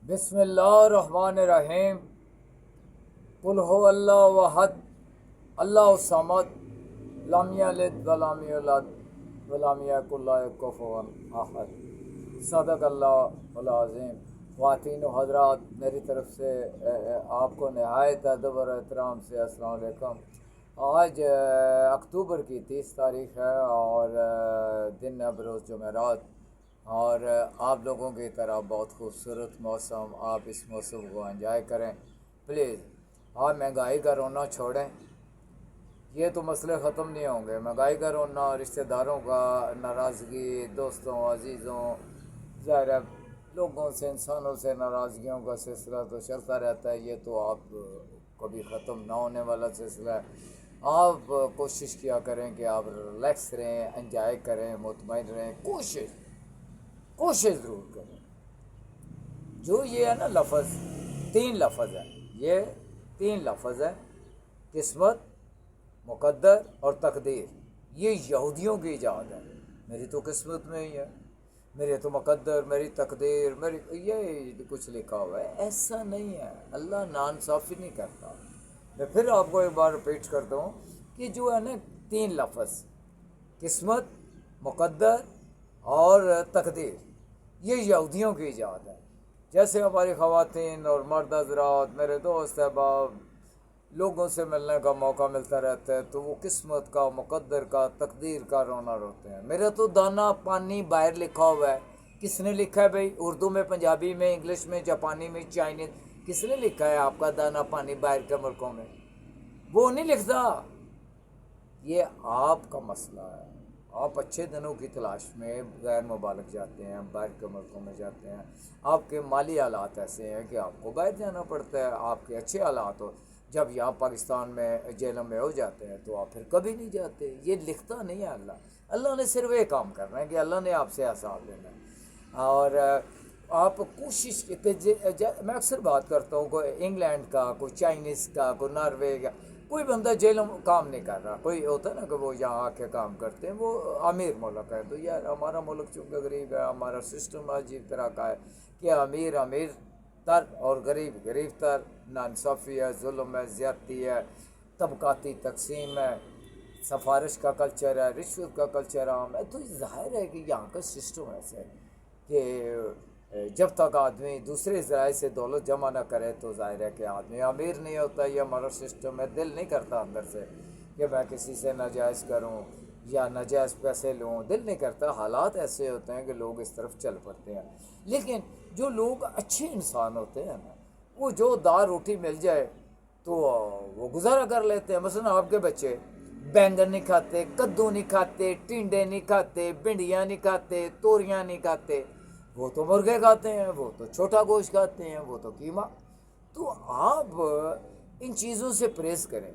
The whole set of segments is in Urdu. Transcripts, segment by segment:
بسم اللہ الرحمن الرحیم قل هو اللہ احد اللہ الصمد لم یلد ولم یولد ولم یکن لہ کفوا احد۔ صدق اللہ العظیم۔ خواتین و حضرات، میری طرف سے آپ کو نہایت ادب اور احترام سے السلام علیکم۔ آج اکتوبر کی 30 تاریخ ہے اور دن ہے بروز جمعرات، اور آپ لوگوں کی طرح بہت خوبصورت موسم، آپ اس موسم کو انجوائے کریں پلیز۔ آپ مہنگائی کا رونا چھوڑیں، یہ تو مسئلے ختم نہیں ہوں گے۔ مہنگائی کا رونا، رشتہ داروں کا ناراضگی، دوستوں عزیزوں، ظاہر ہے لوگوں سے، انسانوں سے ناراضگیوں کا سلسلہ تو چلتا رہتا ہے، یہ تو آپ کبھی ختم نہ ہونے والا سلسلہ ہے۔ آپ کوشش کیا کریں کہ آپ ریلیکس رہیں، انجوائے کریں، مطمئن رہیں، کوشش ضرور کریں۔ جو یہ ہے نا لفظ، 3 لفظ ہے، یہ 3 لفظ ہے، قسمت، مقدر اور تقدیر۔ یہ یہودیوں کی ایجاد ہے۔ میری تو قسمت میں ہی ہے، میرے تو مقدر، میری تقدیر، میری یہ کچھ لکھا ہوا ہے، ایسا نہیں ہے۔ اللہ ناانصافی نہیں کرتا۔ میں پھر آپ کو ایک بار ریپیٹ کرتا ہوں کہ جو ہے نا 3 لفظ، قسمت، مقدر اور تقدیر، یہ یہودیوں کی ایجاد ہے۔ جیسے ہماری خواتین اور مرد حضرات، میرے دوست احباب، لوگوں سے ملنے کا موقع ملتا رہتا ہے تو وہ قسمت کا، مقدر کا، تقدیر کا رونا روتے ہیں۔ میرا تو دانا پانی باہر لکھا ہوا ہے۔ کس نے لکھا ہے بھائی؟ اردو میں، پنجابی میں، انگلش میں، جاپانی میں، چائنیز، کس نے لکھا ہے آپ کا دانا پانی باہر کے ملکوں میں؟ وہ نہیں لکھتا، یہ آپ کا مسئلہ ہے۔ آپ اچھے دنوں کی تلاش میں غیر مبالغ جاتے ہیں، باہر کے ملکوں میں جاتے ہیں، آپ کے مالی حالات ایسے ہیں کہ آپ کو باہر جانا پڑتا ہے۔ آپ کے اچھے حالات ہو، جب یہاں پاکستان میں جیلوں میں ہو جاتے ہیں تو آپ پھر کبھی نہیں جاتے۔ یہ لکھتا نہیں ہے اللہ۔ اللہ نے صرف ایک کام کرنا ہے کہ اللہ نے آپ سے حساب لینا ہے، اور آپ کوشش میں اکثر بات کرتا ہوں، کوئی انگلینڈ کا، کوئی چائنیز کا، کوئی ناروے کا، کوئی بندہ جیلوں میں کام نہیں کر رہا۔ کوئی ہوتا ہے نا کہ وہ یہاں آ کے کام کرتے ہیں، وہ امیر ملک ہے، تو یار ہمارا ملک چونکہ غریب ہے، ہمارا سسٹم عجیب طرح کا ہے کہ امیر تر اور غریب غریب تر، ناانصافی ہے، ظلم ہے، زیادتی ہے، طبقاتی تقسیم ہے، سفارش کا کلچر ہے، رشوت کا کلچر عام ہے۔ تو ظاہر ہے کہ یہاں کا سسٹم ایسا ہے کہ جب تک آدمی دوسرے ذرائع سے دولت جمع نہ کرے تو ظاہر ہے کہ آدمی امیر نہیں ہوتا۔ یہ ہمارا سسٹم ہے۔ دل نہیں کرتا اندر سے کہ میں کسی سے ناجائز کروں یا ناجائز پیسے لوں، دل نہیں کرتا۔ حالات ایسے ہوتے ہیں کہ لوگ اس طرف چل پڑتے ہیں۔ لیکن جو لوگ اچھے انسان ہوتے ہیں نا، وہ جو دال روٹی مل جائے تو وہ گزارا کر لیتے ہیں۔ مثلا آپ کے بچے بینگن نہیں کھاتے، کدو نہیں کھاتے، ٹنڈے نہیں کھاتے، بھنڈیاں نہیں کھاتے، توریاں نہیں کھاتے، وہ تو مرغے کھاتے ہیں، وہ تو چھوٹا گوشت کھاتے ہیں، وہ تو قیمہ۔ تو آپ ان چیزوں سے پرہیز کریں۔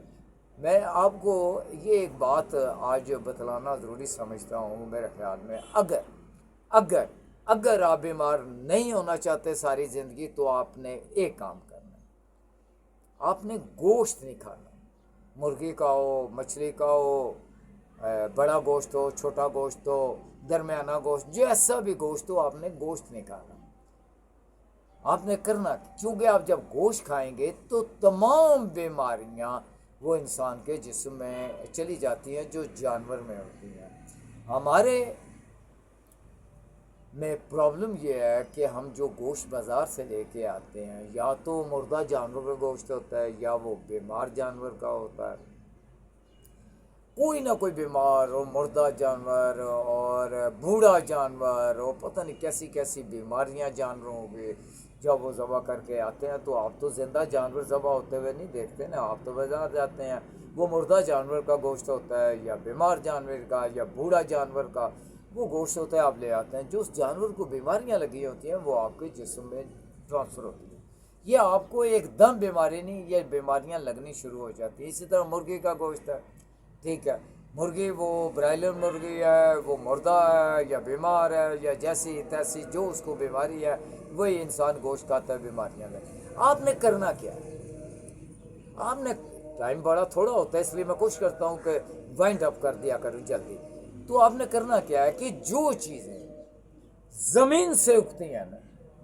میں آپ کو یہ ایک بات آج بتلانا ضروری سمجھتا ہوں۔ میرے خیال میں اگر آپ بیمار نہیں ہونا چاہتے ساری زندگی تو آپ نے ایک کام کرنا ہے، آپ نے گوشت نہیں کھانا۔ مرغی کا ہو، مچھلی کا ہو، بڑا گوشت ہو، چھوٹا گوشت ہو، درمیانہ گوشت، جیسا بھی گوشت ہو، آپ نے گوشت نہیں کھانا۔ آپ نے کرنا، کیونکہ آپ جب گوشت کھائیں گے تو تمام بیماریاں وہ انسان کے جسم میں چلی جاتی ہیں جو جانور میں ہوتی ہیں۔ ہمارے میں پرابلم یہ ہے کہ ہم جو گوشت بازار سے لے کے آتے ہیں، یا تو مردہ جانور کا گوشت ہوتا ہے یا وہ بیمار جانور کا ہوتا ہے۔ کوئی نہ کوئی بیمار ہو، مردہ جانور اور بوڑھا جانور ہو، پتہ نہیں کیسی کیسی بیماریاں جانوروں کی، جب وہ ذبح کر کے آتے ہیں تو آپ تو زندہ جانور ذبح ہوتے ہوئے نہیں دیکھتے نا، آپ تو بازار جاتے ہیں، وہ مردہ جانور کا گوشت ہوتا ہے یا بیمار جانور کا یا بوڑھا جانور کا وہ گوشت ہوتا ہے، آپ لے آتے ہیں۔ جو اس جانور کو بیماریاں لگی ہوتی ہیں وہ آپ کے جسم میں ٹرانسفر ہوتی ہیں۔ یہ آپ کو ایک دم بیماری نہیں، یہ بیماریاں لگنی شروع ہو جاتی ہیں۔ اسی طرح مرغی کا گوشت ہے، ٹھیک ہے، مرغی وہ برائلر مرغی ہے، وہ مردہ ہے یا بیمار ہے یا جیسی تیسی جو اس کو بیماری ہے، وہی انسان گوشت کھاتا ہے، بیماریاں لگیں۔ آپ نے کرنا کیا ہے؟ آپ نے، ٹائم بڑا تھوڑا ہوتا ہے اس لیے میں کوشش کرتا ہوں کہ وائنڈ اپ کر دیا کروں جلدی۔ تو آپ نے کرنا کیا ہے کہ جو چیزیں زمین سے اگتی ہیں نا،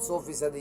100%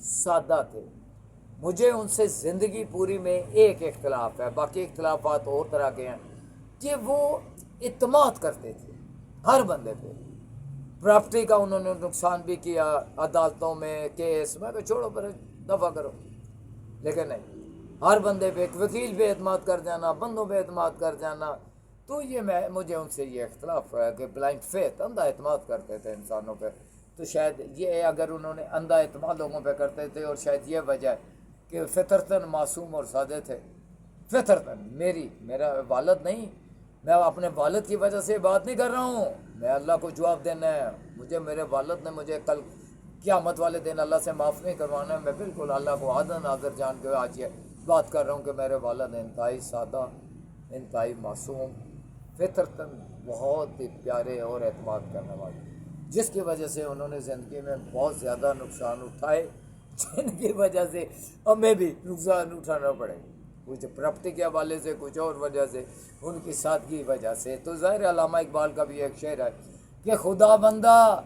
سادہ تھے. مجھے ان سے زندگی پوری میں ایک اختلاف ہے، باقی اختلافات اور طرح کے ہیں، کہ وہ اعتماد کرتے تھے ہر بندے پہ. پراپرٹی کا انہوں نے نقصان بھی کیا عدالتوں میں کیس میں، چھوڑو پر دفع کرو، لیکن نہیں، ہر بندے پہ، ایک وکیل پہ اعتماد کر جانا، بندوں پہ اعتماد کر جانا. تو یہ مجھے ان سے یہ اختلاف ہے کہ بلائنڈ فیتھ، اندھا اعتماد کرتے تھے انسانوں پہ. تو شاید یہ اگر انہوں نے اندھا اعتماد لوگوں پہ کرتے تھے، اور شاید یہ وجہ ہے کہ فطرتاً معصوم اور سادے تھے. فطرتاً میرا والد نہیں، میں اپنے والد کی وجہ سے بات نہیں کر رہا ہوں، میں اللہ کو جواب دینا ہے. مجھے میرے والد نے مجھے کل قیامت والے دن اللہ سے معاف نہیں کروانا ہے. میں بالکل اللہ کو حاضر ناظر جان کے آج یہ بات کر رہا ہوں کہ میرے والد انتہائی سادہ، انتہائی معصوم، فطرتاً بہت ہی پیارے اور اعتماد کرنے والے، جس کی وجہ سے انہوں نے زندگی میں بہت زیادہ نقصان اٹھائے، جن کی وجہ سے ہمیں بھی نقصان اٹھانا پڑے، کچھ پراپرٹی کے حوالے سے، کچھ اور وجہ سے، ان کی سادگی وجہ سے. تو ظاہر علامہ اقبال کا بھی ایک شعر ہے کہ خدا بندہ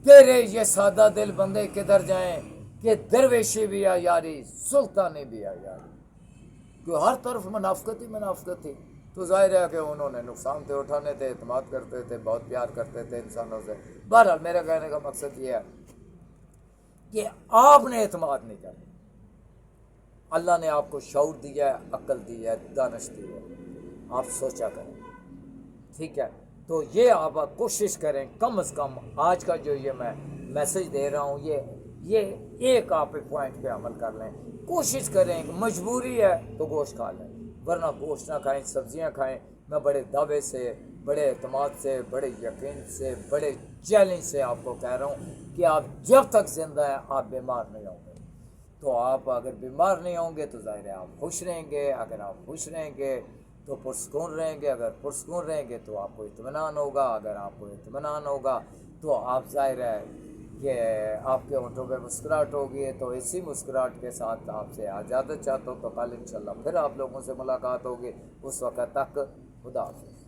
تیرے یہ سادہ دل بندے کدھر جائیں، کہ درویشی بھی آ یاری، سلطانی بھی آ یاری. کہ ہر طرف منافقت ہی منافقت تھی. تو ظاہر ہے کہ انہوں نے نقصان تھے اٹھانے تھے، اعتماد کرتے تھے، بہت پیار کرتے تھے انسانوں سے. بہرحال میرا کہنے کا مقصد یہ ہے کہ آپ نے اعتماد نہیں کرنا. اللہ نے آپ کو شعور دیا ہے، عقل دی ہے، دانش دی ہے، آپ سوچا کریں، ٹھیک ہے. تو یہ آپ کوشش کریں، کم از کم آج کا جو یہ میں میسج دے رہا ہوں، یہ ایک آپ پوائنٹ پہ عمل کر لیں. کوشش کریں کہ مجبوری ہے تو گوشت کھا لیں، ورنہ گوشت نہ کھائیں، سبزیاں کھائیں. میں بڑے دعوے سے، بڑے اعتماد سے، بڑے یقین سے، بڑے چیلنج سے آپ کو کہہ رہا ہوں کہ آپ جب تک زندہ ہیں آپ بیمار نہیں ہوں گے. تو آپ اگر بیمار نہیں ہوں گے تو ظاہر ہے آپ خوش رہیں گے. اگر آپ خوش رہیں گے تو پرسکون رہیں گے. اگر پرسکون رہیں گے تو آپ کو اطمینان ہوگا. اگر آپ کو اطمینان ہوگا تو آپ ظاہر ہے کہ آپ کے ہونٹوں پہ مسکراہٹ ہوگی. تو اسی مسکراہٹ کے ساتھ آپ سے اجازت چاہتا ہوں. تو کل انشاءاللہ پھر آپ لوگوں سے ملاقات ہوگی. اس وقت تک خدا حافظ.